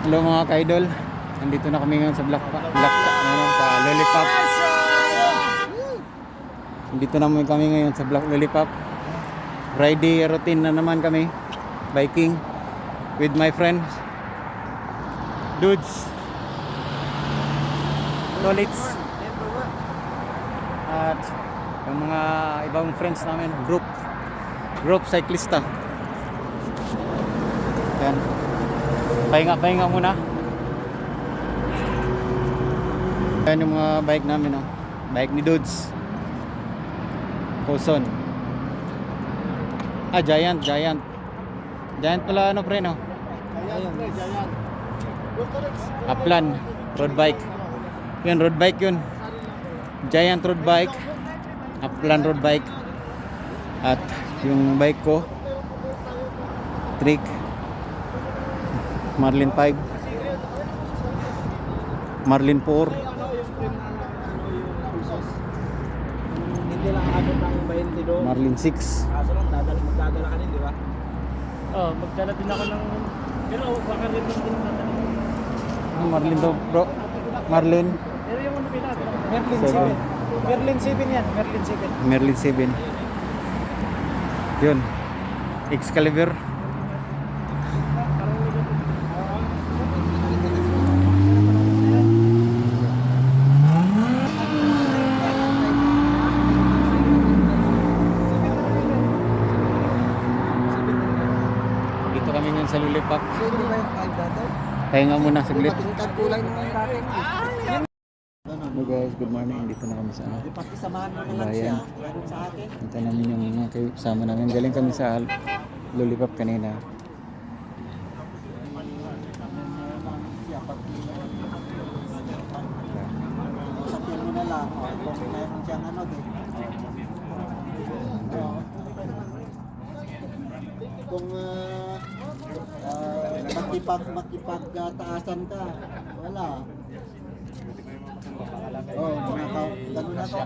Hello mga ka-idol. Nandito na kami ngayon sa sa Lollipop. Nandito na kami ngayon sa Lollipop. Friday routine na naman kami. Biking with my friends. Dudes. Tolits. At yung mga ibang friends namin, group cyclista. Yan. Pahinga muna. Yan yung mga bike namin, oh. Bike ni Dudes. Coulson. Giant pala, ano pre, no? Giant. Upland road bike. Yun, road bike yun. Giant road bike. Upland road bike. At yung bike ko, Trick Marlin 5, Marlin 4. Hindi lang abot ng 20 doon. Marlin 6. Kaso lang magdadala ka din, di ba? Magdala din ako ng... Pero baka rin din natin. Marlin to bro. Marlin. Pero yung ano pinagdala? Merlin 7. 7. Merlin 7 yan, Merlin 7. Merlin 7. Yun. Excalibur. Dito kami ngayon sa Lollipop. Sino ba yung 5 dati? Pahinga muna saglit. Patingkad kulay ng dati. Hello guys, good morning. Dito na kami sa Di pati samahan mo na lang siya. Ganun sa akin. Punta namin yung mga kasama namin. Galing kami sa Lollipop kanina. Sabihin mo na lang. Kung mayroon siyang ano din. Kung makipagtaasan ka, wala. Ganun na to.